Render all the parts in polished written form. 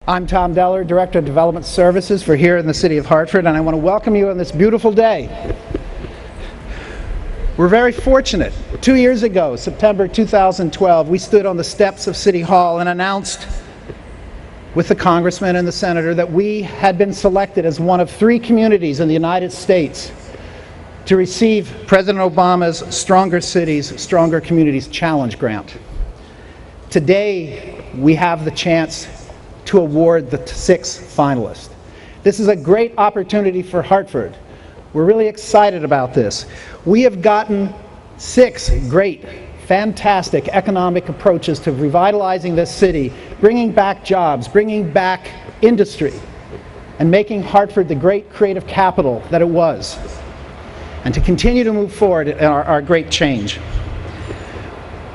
I'm Tom Deller, Director of Development Services for here in the City of Hartford, and I want to welcome you on this beautiful day. We're very fortunate. 2 years ago, September 2012, we stood on the steps of City Hall and announced with the Congressman and the Senator that we had been selected as one of 3 communities in the United States to receive President Obama's Stronger Cities, Stronger Communities Challenge Grant. Today, we have the chance to award the 6 finalists. This is a great opportunity for Hartford. We're really excited about this. We have gotten 6 great, fantastic economic approaches to revitalizing this city, bringing back jobs, bringing back industry, and making Hartford the great creative capital that it was, and to continue to move forward in our great change.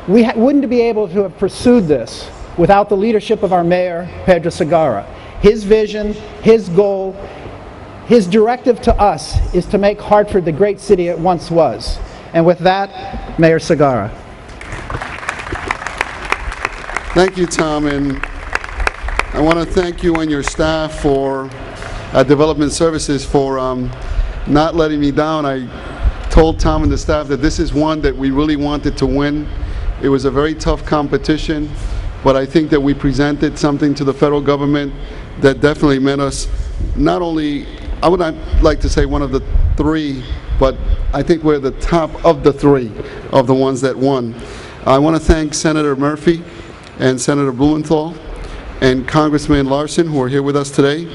We wouldn't be able to have pursued this without the leadership of our mayor, Pedro Segarra. His vision, his goal, his directive to us is to make Hartford the great city it once was. And with that, Mayor Segarra. Thank you, Tom, and I want to thank you and your staff for Development Services for not letting me down. I told Tom and the staff that this is one that we really wanted to win. It was a very tough competition, but I think that we presented something to the federal government that definitely meant us not only, I would not like to say one of the 3, but I think we're the top of the 3 of the ones that won. I want to thank Senator Murphy and Senator Blumenthal and Congressman Larson, who are here with us today.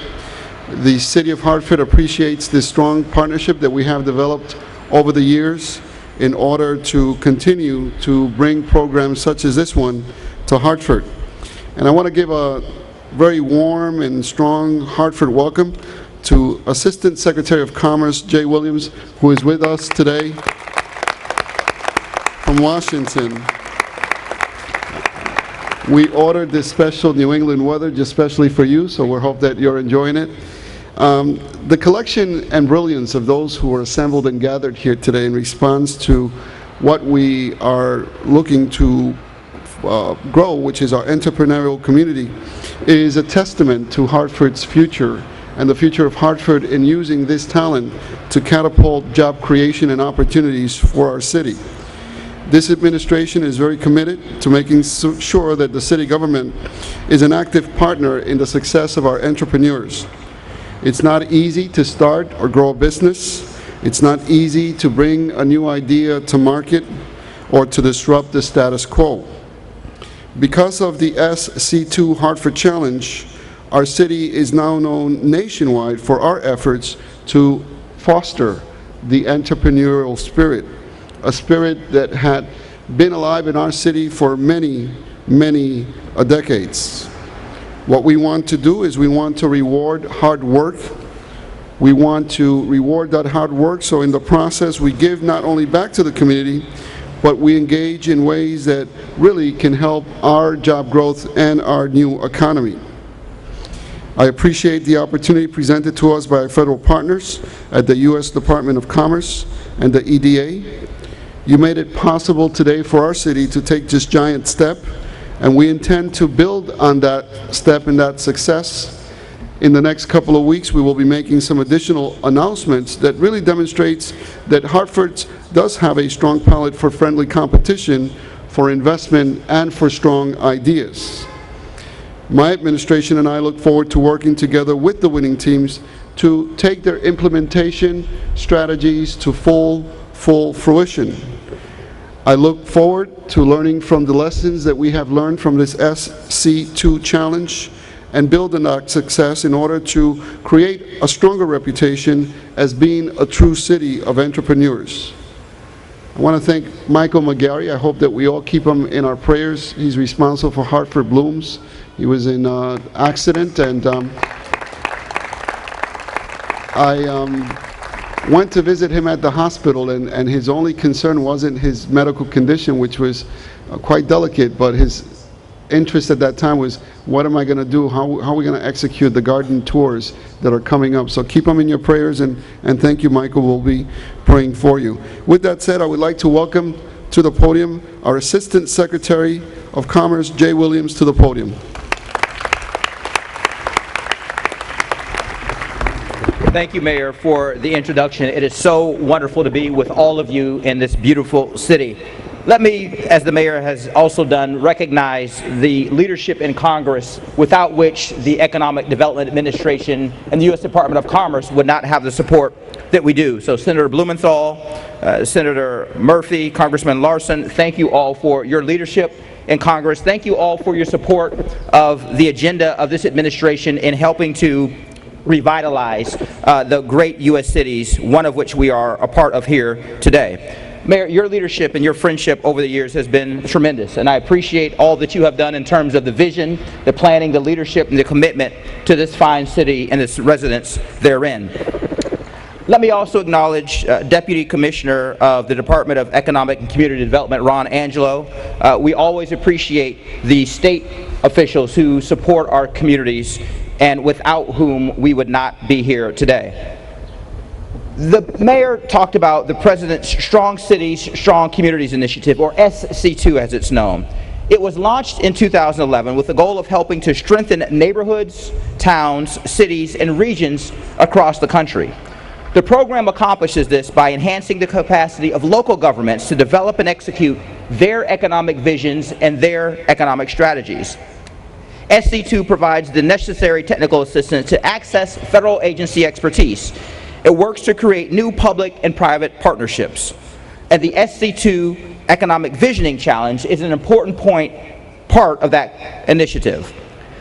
The City of Hartford appreciates this strong partnership that we have developed over the years in order to continue to bring programs such as this one to Hartford. And I want to give a very warm and strong Hartford welcome to Assistant Secretary of Commerce Jay Williams, who is with us today from Washington. We ordered this special New England weather just especially for you, so we hope that you're enjoying it. The collection and brilliance of those who are assembled and gathered here today in response to what we are looking to grow, which is our entrepreneurial community, is a testament to Hartford's future and the future of Hartford in using this talent to catapult job creation and opportunities for our city. This administration is very committed to making sure that the city government is an active partner in the success of our entrepreneurs. It's not easy to start or grow a business. It's not easy to bring a new idea to market or to disrupt the status quo. Because of the SC2 Hartford Challenge, our city is now known nationwide for our efforts to foster the entrepreneurial spirit, a spirit that had been alive in our city for many, many decades. What we want to do is we want to reward hard work. We want to reward that hard work, so in the process we give not only back to the community, but we engage in ways that really can help our job growth and our new economy. I appreciate the opportunity presented to us by our federal partners at the U.S. Department of Commerce and the EDA. You made it possible today for our city to take this giant step, and we intend to build on that step and that success. In the next couple of weeks, we will be making some additional announcements that really demonstrates that Hartford does have a strong palate for friendly competition, for investment, and for strong ideas. My administration and I look forward to working together with the winning teams to take their implementation strategies to full fruition. I look forward to learning from the lessons that we have learned from this SC2 challenge and build on that success in order to create a stronger reputation as being a true city of entrepreneurs. I want to thank Michael McGarry. I hope that we all keep him in our prayers. He's responsible for Hartford Blooms. He was in an accident, and I went to visit him at the hospital, and his only concern wasn't his medical condition, which was quite delicate, but his interest at that time was, what am I going to do? How are we going to execute the garden tours that are coming up? So keep them in your prayers, and thank you, Michael. We'll be praying for you. With that said, I would like to welcome to the podium our Assistant Secretary of Commerce, Jay Williams, to the podium. Thank you, Mayor, for the introduction. It is so wonderful to be with all of you in this beautiful city. Let me, as the Mayor has also done, recognize the leadership in Congress without which the Economic Development Administration and the U.S. Department of Commerce would not have the support that we do. So Senator Blumenthal, Senator Murphy, Congressman Larson, thank you all for your leadership in Congress. Thank you all for your support of the agenda of this administration in helping to revitalize the great U.S. cities, one of which we are a part of here today. Mayor, your leadership and your friendship over the years has been tremendous, and I appreciate all that you have done in terms of the vision, the planning, the leadership, and the commitment to this fine city and its residents therein. Let me also acknowledge Deputy Commissioner of the Department of Economic and Community Development, Ron Angelo. We always appreciate the state officials who support our communities and without whom we would not be here today. The Mayor talked about the President's Strong Cities, Strong Communities Initiative, or SC2 as it's known. It was launched in 2011 with the goal of helping to strengthen neighborhoods, towns, cities, and regions across the country. The program accomplishes this by enhancing the capacity of local governments to develop and execute their economic visions and their economic strategies. SC2 provides the necessary technical assistance to access federal agency expertise. It works to create new public and private partnerships. And the SC2 Economic Visioning Challenge is an important part of that initiative.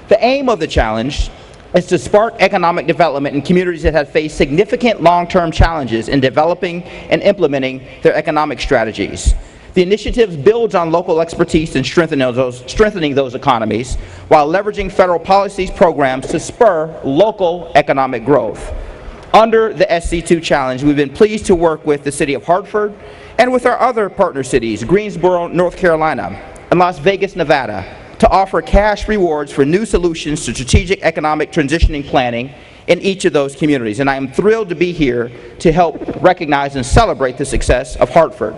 The aim of the challenge is to spark economic development in communities that have faced significant long-term challenges in developing and implementing their economic strategies. The initiative builds on local expertise in strengthening those economies while leveraging federal policies programs to spur local economic growth. Under the SC2 Challenge, we've been pleased to work with the City of Hartford and with our other partner cities, Greensboro, North Carolina, and Las Vegas, Nevada, to offer cash rewards for new solutions to strategic economic transitioning planning in each of those communities. And I am thrilled to be here to help recognize and celebrate the success of Hartford.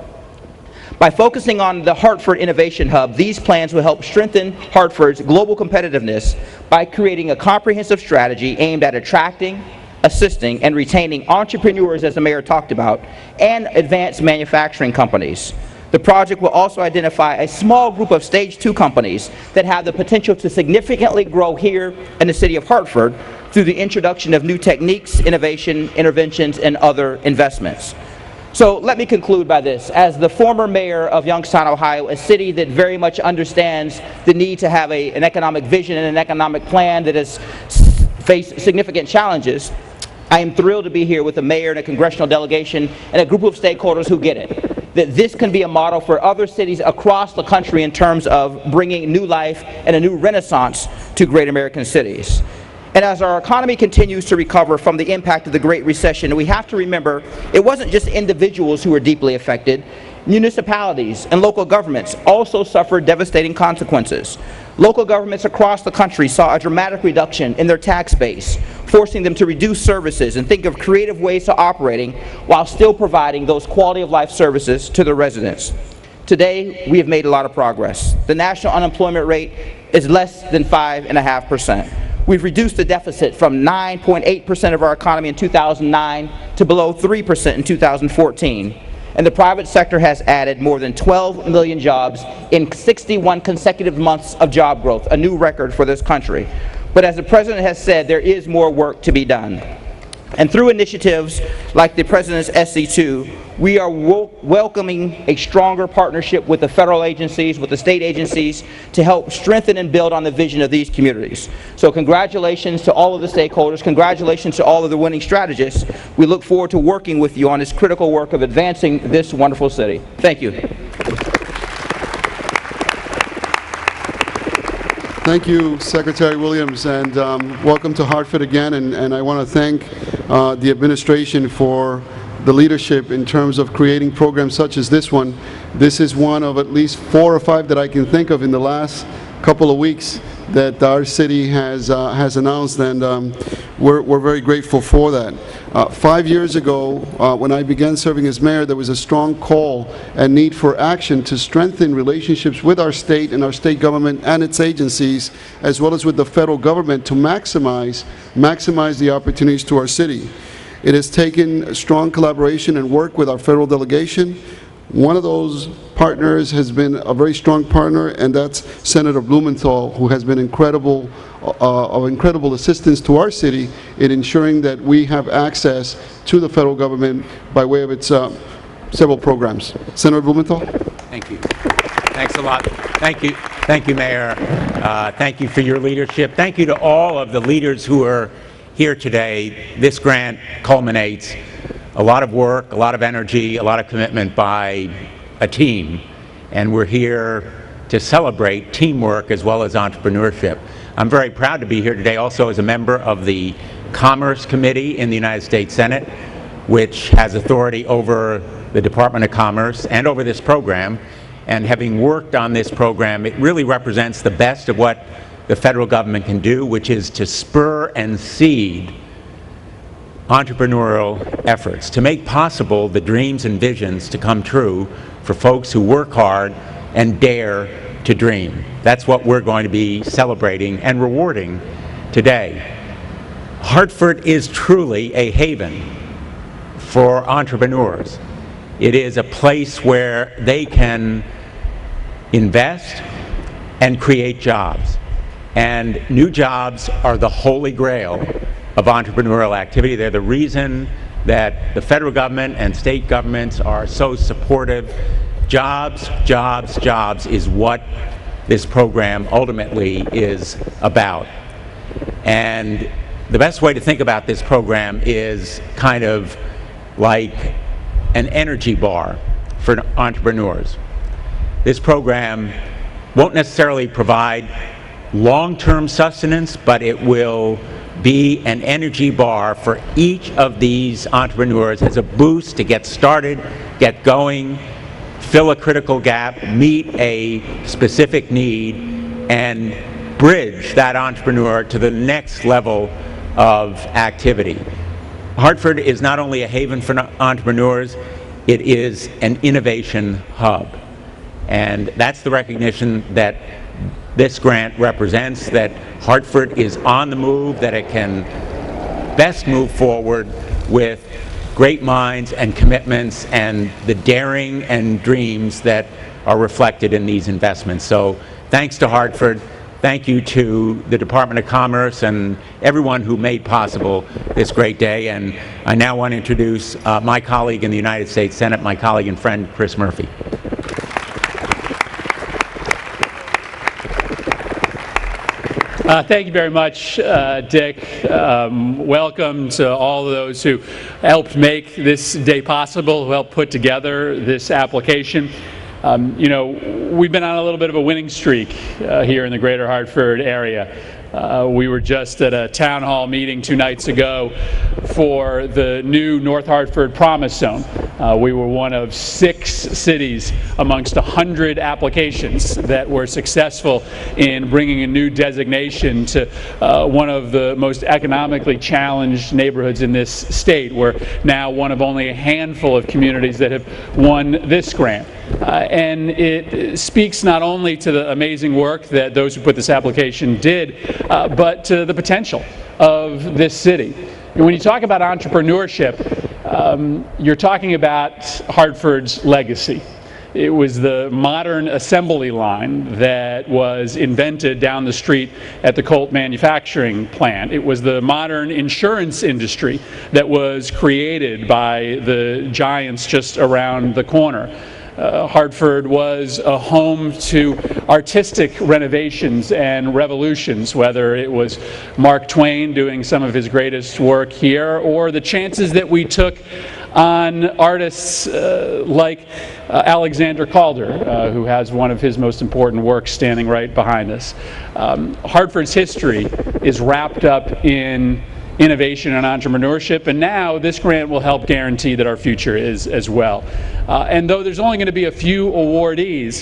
By focusing on the Hartford Innovation Hub, these plans will help strengthen Hartford's global competitiveness by creating a comprehensive strategy aimed at attracting, assisting, and retaining entrepreneurs, as the Mayor talked about, and advanced manufacturing companies. The project will also identify a small group of Stage 2 companies that have the potential to significantly grow here in the City of Hartford through the introduction of new techniques, innovation, interventions, and other investments. So let me conclude by this. As the former mayor of Youngstown, Ohio, a city that very much understands the need to have an economic vision and an economic plan that has faced significant challenges, I am thrilled to be here with the mayor and a congressional delegation and a group of stakeholders who get it, that this can be a model for other cities across the country in terms of bringing new life and a new renaissance to great American cities. And as our economy continues to recover from the impact of the Great Recession, we have to remember it wasn't just individuals who were deeply affected. Municipalities and local governments also suffered devastating consequences. Local governments across the country saw a dramatic reduction in their tax base, forcing them to reduce services and think of creative ways to operating while still providing those quality of life services to their residents. Today, we have made a lot of progress. The national unemployment rate is less than 5.5%. We've reduced the deficit from 9.8% of our economy in 2009 to below 3% in 2014. And the private sector has added more than 12 million jobs in 61 consecutive months of job growth, a new record for this country. But as the President has said, there is more work to be done. And through initiatives like the President's SC2, we are welcoming a stronger partnership with the federal agencies, with the state agencies, to help strengthen and build on the vision of these communities. So congratulations to all of the stakeholders. Congratulations to all of the winning strategists. We look forward to working with you on this critical work of advancing this wonderful city. Thank you. Thank you, Secretary Williams, and welcome to Hartford again. And I want to thank the administration for the leadership in terms of creating programs such as this one. This is one of at least 4 or 5 that I can think of in the last couple of weeks that our city has announced, and we're very grateful for that. 5 years ago, when I began serving as mayor, there was a strong call and need for action to strengthen relationships with our state and our state government and its agencies, as well as with the federal government, to maximize the opportunities to our city. It has taken strong collaboration and work with our federal delegation. One of those partners has been a very strong partner, and that's Senator Blumenthal, who has been of incredible assistance to our city in ensuring that we have access to the federal government by way of its several programs. Senator Blumenthal? Thank you. Thanks a lot. Thank you. Thank you, Mayor. Thank you for your leadership. Thank you to all of the leaders who are here today. This grant culminates a lot of work, a lot of energy, a lot of commitment by a team, and we're here to celebrate teamwork as well as entrepreneurship. I'm very proud to be here today also as a member of the Commerce Committee in the United States Senate, which has authority over the Department of Commerce and over this program. And having worked on this program, it really represents the best of what the federal government can do, which is to spur and seed entrepreneurial efforts, to make possible the dreams and visions to come true for folks who work hard and dare to dream. That's what we're going to be celebrating and rewarding today. Hartford is truly a haven for entrepreneurs. It is a place where they can invest and create jobs. And new jobs are the holy grail of entrepreneurial activity. They're the reason that the federal government and state governments are so supportive. Jobs, jobs, jobs is what this program ultimately is about. And the best way to think about this program is kind of like an energy bar for entrepreneurs. This program won't necessarily provide long-term sustenance, but it will be an energy bar for each of these entrepreneurs as a boost to get started, get going, fill a critical gap, meet a specific need, and bridge that entrepreneur to the next level of activity. Hartford is not only a haven for entrepreneurs, it is an innovation hub. And that's the recognition that this grant represents, that Hartford is on the move, that it can best move forward with great minds and commitments and the daring and dreams that are reflected in these investments. So thanks to Hartford. Thank you to the Department of Commerce and everyone who made possible this great day. And I now want to introduce my colleague in the United States Senate, my colleague and friend, Chris Murphy. Thank you very much, Dick. Welcome to all of those who helped make this day possible, who helped put together this application. You know, we've been on a little bit of a winning streak here in the greater Hartford area. We were just at a town hall meeting 2 nights ago for the new North Hartford Promise Zone. We were one of 6 cities amongst 100 applications that were successful in bringing a new designation to one of the most economically challenged neighborhoods in this state. We're now one of only a handful of communities that have won this grant. And it speaks not only to the amazing work that those who put this application did, but to the potential of this city. And when you talk about entrepreneurship, you're talking about Hartford's legacy. It was the modern assembly line that was invented down the street at the Colt manufacturing plant. It was the modern insurance industry that was created by the giants just around the corner. Hartford was a home to artistic renovations and revolutions, whether it was Mark Twain doing some of his greatest work here, or the chances that we took on artists like Alexander Calder, who has one of his most important works standing right behind us. Hartford's history is wrapped up in innovation and entrepreneurship, and now this grant will help guarantee that our future is as well. And though there's only going to be a few awardees,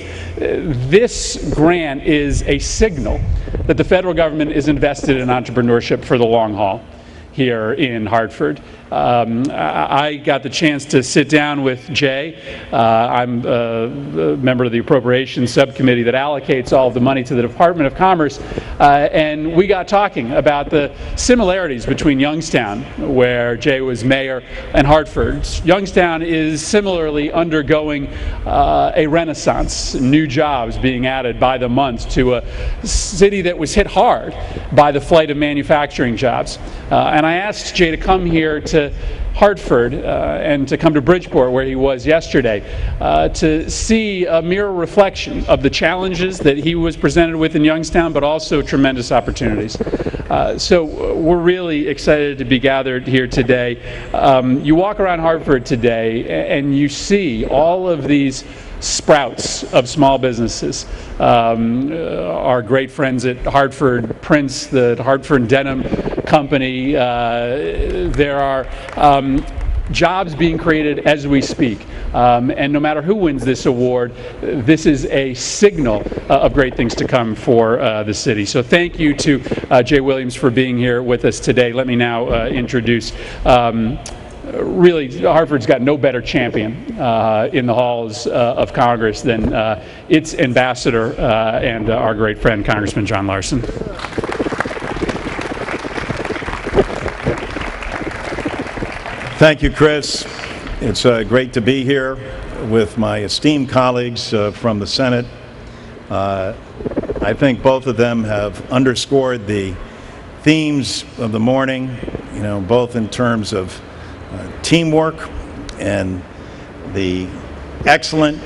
this grant is a signal that the federal government is invested in entrepreneurship for the long haul. here in Hartford. I got the chance to sit down with Jay. I'm a member of the Appropriations Subcommittee that allocates all of the money to the Department of Commerce, and we got talking about the similarities between Youngstown, where Jay was mayor, and Hartford. Youngstown is similarly undergoing a renaissance, new jobs being added by the month to a city that was hit hard by the flight of manufacturing jobs. And I asked Jay to come here to Hartford and to come to Bridgeport, where he was yesterday, to see a mirror reflection of the challenges that he was presented with in Youngstown, but also tremendous opportunities. So we're really excited to be gathered here today. You walk around Hartford today and you see all of these sprouts of small businesses. Our great friends at Hartford Prince, the Hartford Denim Company, there are jobs being created as we speak. And no matter who wins this award, this is a signal of great things to come for the city. So thank you to Jay Williams for being here with us today. Let me now introduce really, Hartford's got no better champion in the halls of Congress than its ambassador and our great friend, Congressman John Larson. Thank you, Chris. It's great to be here with my esteemed colleagues from the Senate. I think both of them have underscored the themes of the morning, you know, both in terms of teamwork and the excellent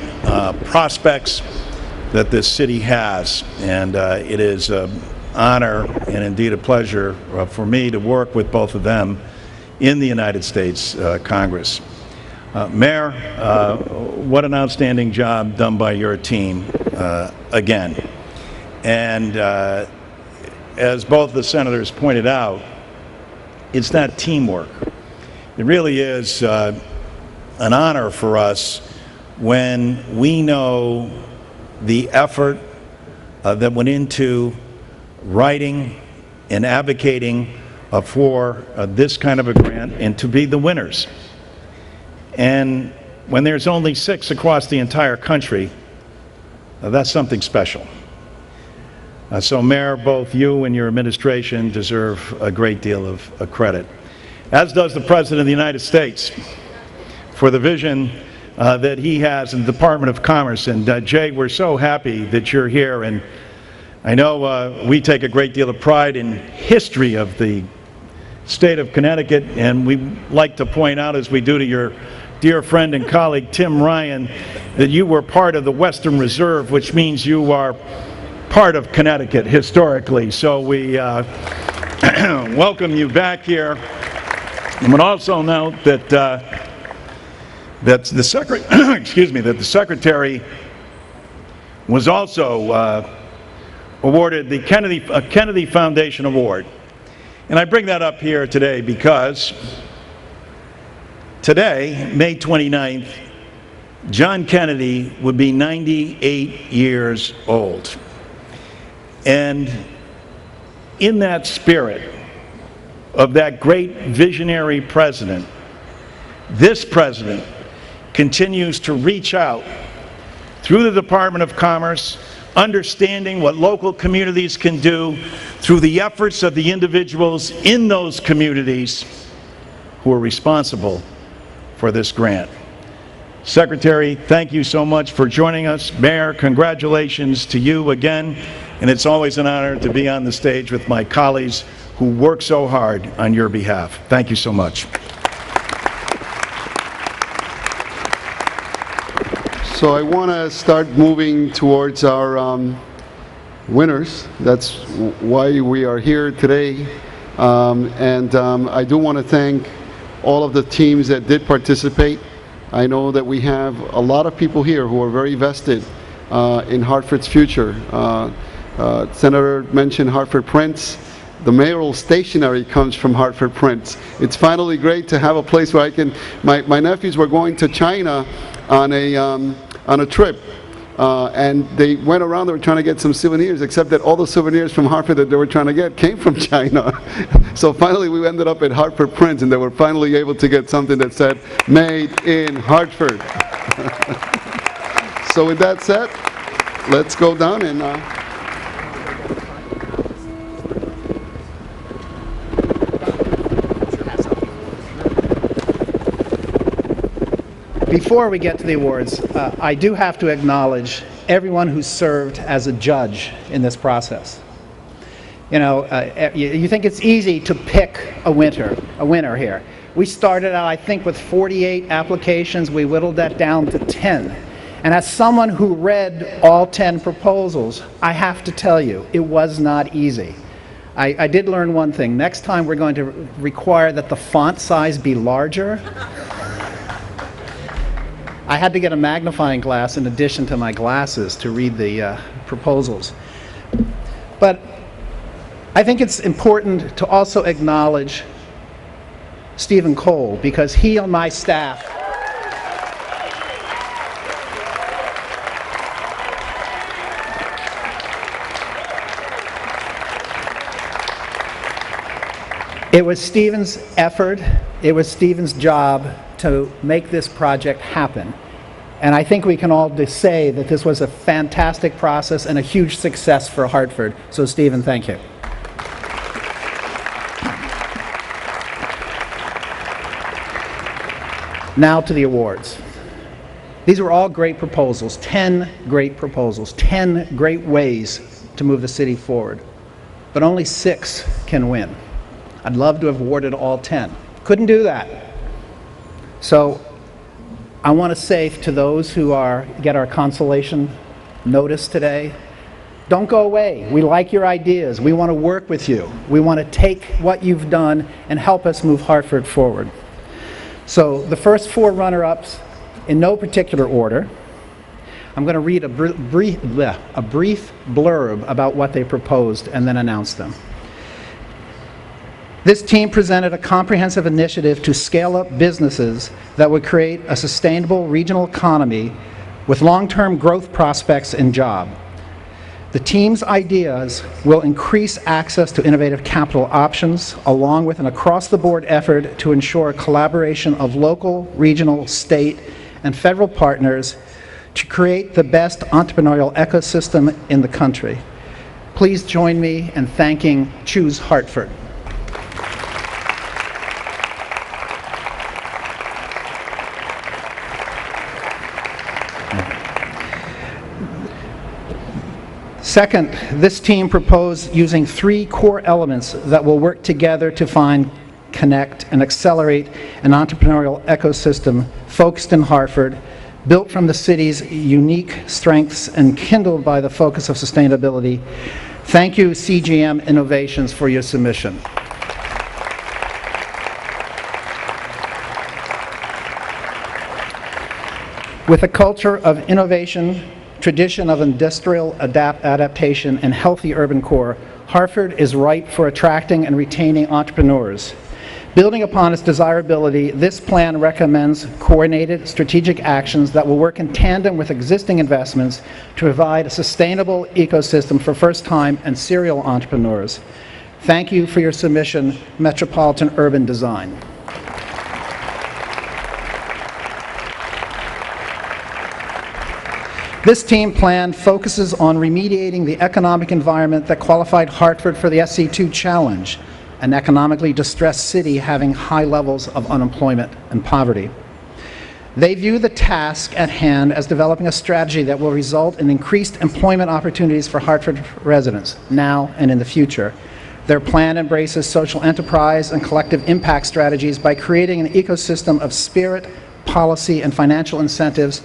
prospects that this city has. And it is an honor and indeed a pleasure for me to work with both of them in the United States Congress. Mayor, what an outstanding job done by your team again. And as both the senators pointed out, it's that teamwork. It really is an honor for us when we know the effort that went into writing and advocating for this kind of a grant and to be the winners. And when there's only 6 across the entire country, that's something special. So Mayor, both you and your administration deserve a great deal of credit, as does the President of the United States, for the vision that he has in the Department of Commerce. And Jay, we're so happy that you're here, and I know we take a great deal of pride in history of the state of Connecticut, and we like to point out, as we do to your dear friend and colleague Tim Ryan, that you were part of the Western Reserve, which means you are part of Connecticut historically. So we welcome you back here. And would also note that that the Secretary was also awarded the Kennedy Foundation Award. And I bring that up here today because today, May 29th, John Kennedy would be 98 years old. And in that spirit of that great visionary president, this president continues to reach out through the Department of Commerce, understanding what local communities can do through the efforts of the individuals in those communities who are responsible for this grant. Secretary, thank you so much for joining us. Mayor, congratulations to you again. And it's always an honor to be on the stage with my colleagues who work so hard on your behalf. Thank you so much. So I want to start moving towards our winners. That's why we are here today. I do want to thank all of the teams that did participate. I know that we have a lot of people here who are very vested in Hartford's future. Senator mentioned Hartford Prince. The mayoral stationery comes from Hartford Prince. It's finally great to have a place where I can, my nephews were going to China on a trip. And they went around, they were trying to get some souvenirs, except that all the souvenirs from Hartford that they were trying to get came from China. So finally, we ended up at Hartford Prints, and they were finally able to get something that said, "Made in Hartford." So with that said, let's go down and Before we get to the awards, I do have to acknowledge everyone who served as a judge in this process. You know, you think it's easy to pick a winner here. We started out, I think, with 48 applications. We whittled that down to 10. And as someone who read all 10 proposals, I have to tell you, it was not easy. I did learn one thing. Next time we're going to require that the font size be larger. I had to get a magnifying glass in addition to my glasses to read the proposals. But I think it's important to also acknowledge Stephen Cole, because he on my staff it was Stephen's effort, it was Stephen's job to make this project happen. And I think we can all say that this was a fantastic process and a huge success for Hartford. So Stephen, thank you. Now to the awards. These were all great proposals, 10 great proposals, 10 great ways to move the city forward. But only 6 can win. I'd love to have awarded all 10. Couldn't do that. So I want to say to those who get our consolation notice today, don't go away. We like your ideas. We want to work with you. We want to take what you've done and help us move Hartford forward. So the first 4 runner-ups, in no particular order, I'm going to read a brief blurb about what they proposed and then announce them. This team presented a comprehensive initiative to scale up businesses that would create a sustainable regional economy with long-term growth prospects and jobs. The team's ideas will increase access to innovative capital options, along with an across-the-board effort to ensure collaboration of local, regional, state, and federal partners to create the best entrepreneurial ecosystem in the country. Please join me in thanking Choose Hartford. Second, this team proposed using 3 core elements that will work together to find, connect, and accelerate an entrepreneurial ecosystem focused in Hartford, built from the city's unique strengths and kindled by the focus of sustainability. Thank you, CGM Innovations, for your submission. With a culture of innovation, tradition of industrial adaptation, and healthy urban core, Hartford is ripe for attracting and retaining entrepreneurs. Building upon its desirability, this plan recommends coordinated strategic actions that will work in tandem with existing investments to provide a sustainable ecosystem for first-time and serial entrepreneurs. Thank you for your submission, Metropolitan Urban Design. This team plan focuses on remediating the economic environment that qualified Hartford for the SC2 Challenge, an economically distressed city having high levels of unemployment and poverty. They view the task at hand as developing a strategy that will result in increased employment opportunities for Hartford residents, now and in the future. Their plan embraces social enterprise and collective impact strategies by creating an ecosystem of spirit, policy, and financial incentives,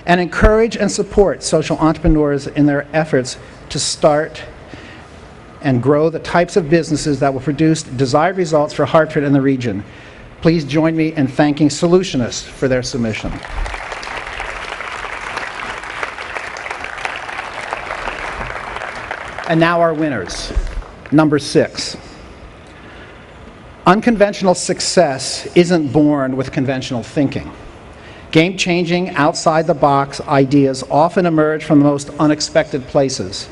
and encourage and support social entrepreneurs in their efforts to start and grow the types of businesses that will produce desired results for Hartford and the region. Please join me in thanking Solutionists for their submission. And now our winners. Number 6. Unconventional success isn't born with conventional thinking. Game-changing, outside-the-box ideas often emerge from the most unexpected places.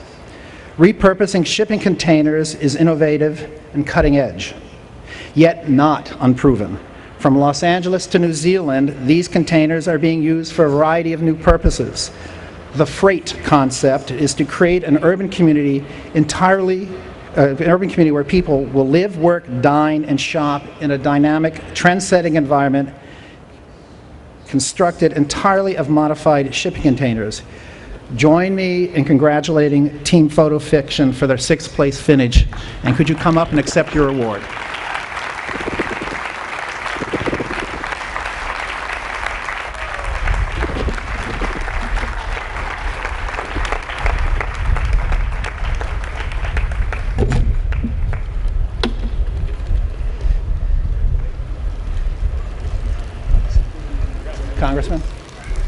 Repurposing shipping containers is innovative and cutting-edge. yet not unproven. From Los Angeles to New Zealand, these containers are being used for a variety of new purposes. The freight concept is to create an urban community where people will live, work, dine, and shop in a dynamic, trend-setting environment constructed entirely of modified shipping containers. Join me in congratulating Team Photo Fiction for their 6th place finish, and could you come up and accept your award? Congressman,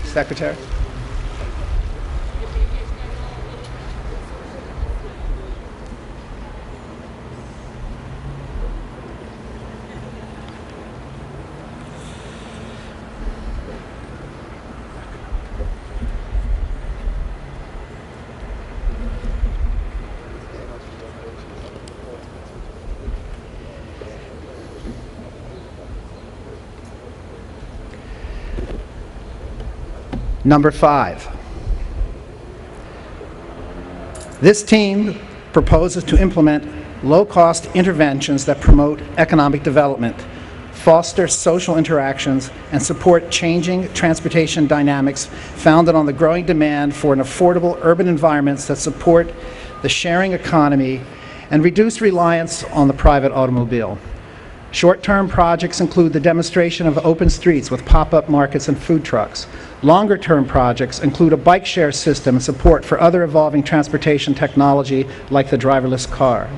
Secretary. Number 5. This team proposes to implement low-cost interventions that promote economic development, foster social interactions, and support changing transportation dynamics founded on the growing demand for an affordable urban environments that support the sharing economy and reduce reliance on the private automobile. Short-term projects include the demonstration of open streets with pop-up markets and food trucks. Longer-term projects include a bike share system and support for other evolving transportation technology like the driverless car.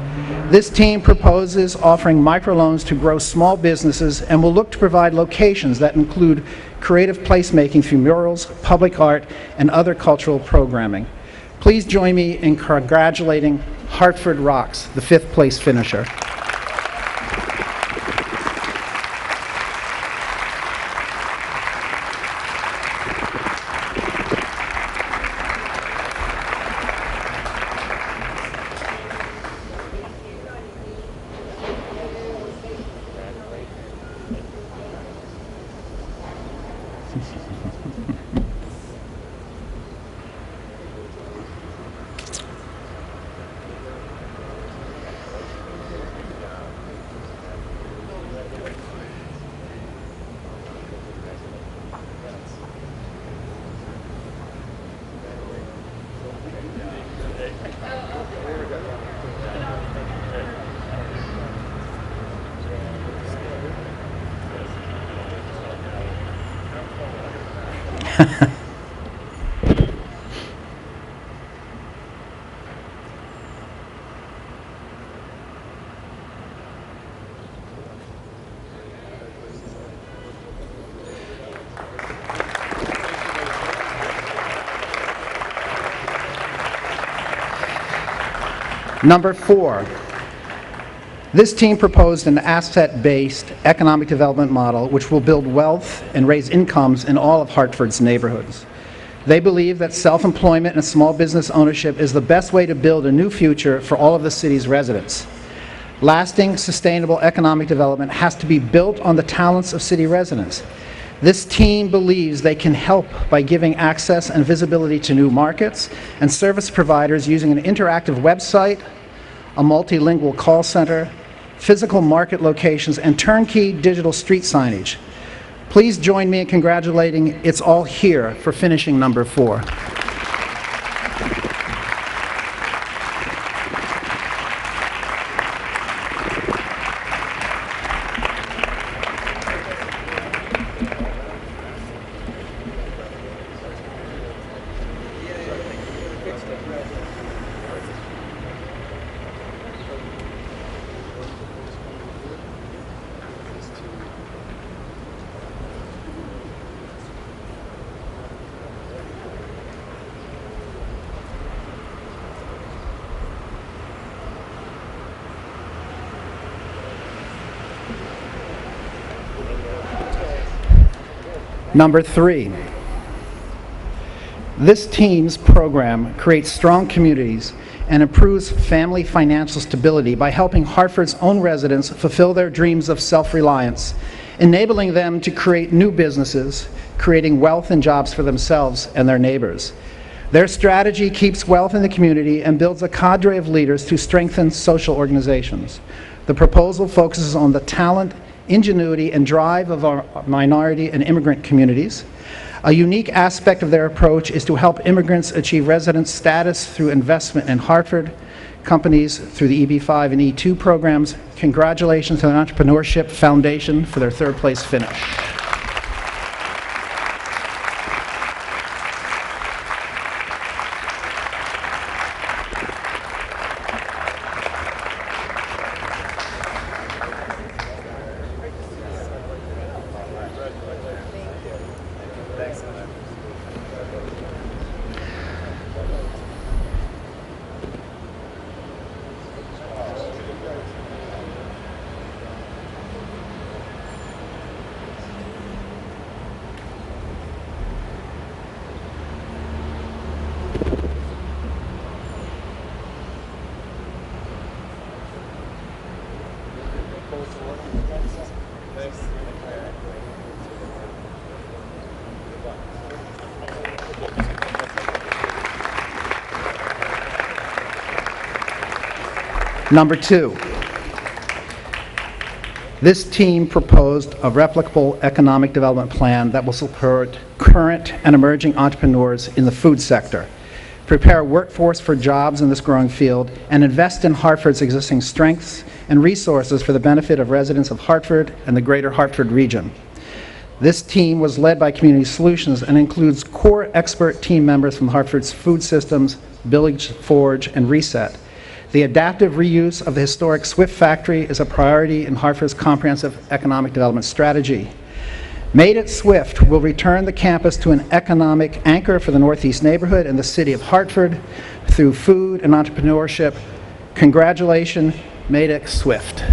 This team proposes offering microloans to grow small businesses and will look to provide locations that include creative placemaking through murals, public art, and other cultural programming. Please join me in congratulating Hartford Rocks, the 5th place finisher. Number 4, this team proposed an asset-based economic development model which will build wealth and raise incomes in all of Hartford's neighborhoods. They believe that self-employment and small business ownership is the best way to build a new future for all of the city's residents. Lasting, sustainable economic development has to be built on the talents of city residents. This team believes they can help by giving access and visibility to new markets and service providers using an interactive website, a multilingual call center, physical market locations, and turnkey digital street signage. Please join me in congratulating It's All Here for finishing number 4. Number 3, this team's program creates strong communities and improves family financial stability by helping Hartford's own residents fulfill their dreams of self-reliance, enabling them to create new businesses, creating wealth and jobs for themselves and their neighbors. Their strategy keeps wealth in the community and builds a cadre of leaders to strengthen social organizations. The proposal focuses on the talent, ingenuity, and drive of our minority and immigrant communities. A unique aspect of their approach is to help immigrants achieve resident status through investment in Hartford companies through the EB-5 and E2 programs. Congratulations to the Entrepreneurship Foundation for their third-place finish. Number 2, this team proposed a replicable economic development plan that will support current and emerging entrepreneurs in the food sector, prepare a workforce for jobs in this growing field, and invest in Hartford's existing strengths and resources for the benefit of residents of Hartford and the greater Hartford region. This team was led by Community Solutions and includes core expert team members from Hartford's food systems, Village Forge, and Reset. The adaptive reuse of the historic Swift factory is a priority in Hartford's comprehensive economic development strategy. Made at Swift will return the campus to an economic anchor for the Northeast neighborhood and the city of Hartford through food and entrepreneurship. Congratulations, Made at Swift.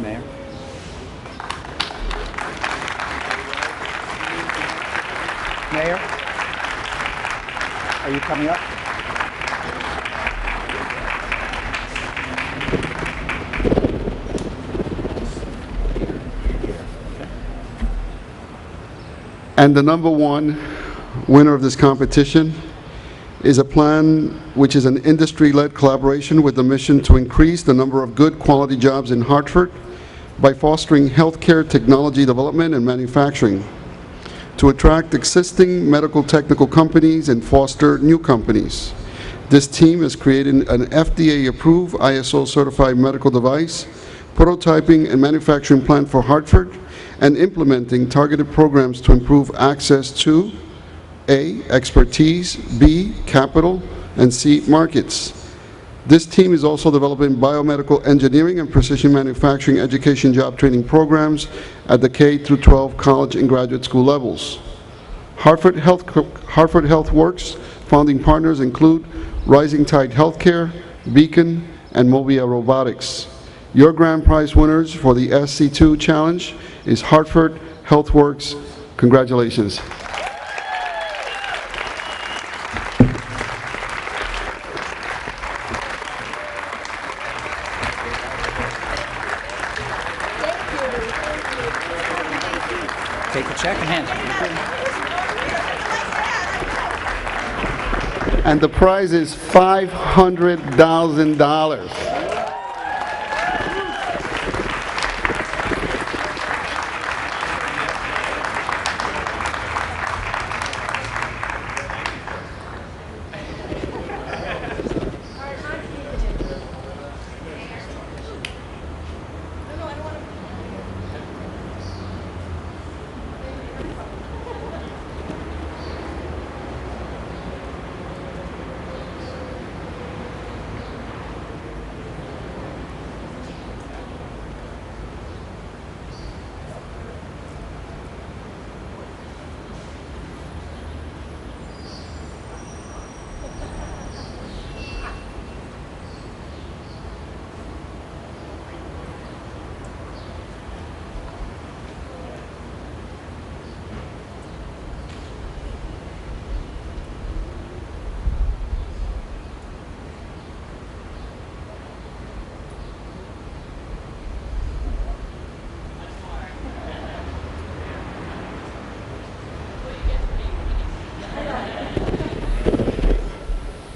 Mayor. Mayor, are you coming up? And the number one winner of this competition is a plan which is an industry-led collaboration with the mission to increase the number of good quality jobs in Hartford by fostering healthcare technology development and manufacturing, to attract existing medical technical companies and foster new companies. This team has created an FDA-approved, ISO-certified medical device, prototyping and manufacturing plant for Hartford, and implementing targeted programs to improve access to A, expertise, B, capital, and C, markets. This team is also developing biomedical engineering and precision manufacturing education job training programs at the K-12 college and graduate school levels. Hartford HealthWorks founding partners include Rising Tide Healthcare, Beacon, and Movia Robotics. Your grand prize winners for the SC2 Challenge is Hartford HealthWorks. Congratulations. Take the check and hand it. And the prize is $500,000.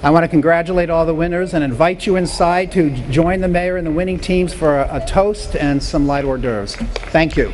I want to congratulate all the winners and invite you inside to join the mayor and the winning teams for a toast and some light hors d'oeuvres. Thank you.